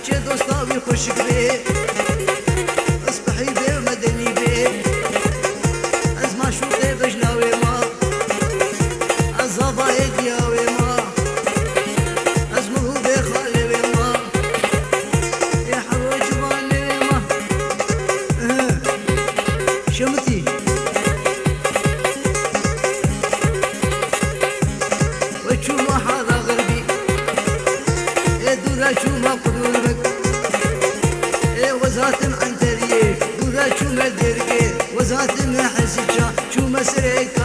چه دوستاوی خوشک بی اصبحی بی و مدنی بی از معشوقه بجناوی ما از زابای دیاوی ما از مهوب خالوی ما ای حوا جوانی ما شمتی وشوما هذا غربي دورا شوما قدورك وزاتم عن تريك دورا شوما درقي وزاتم حسيتشا شوما سريك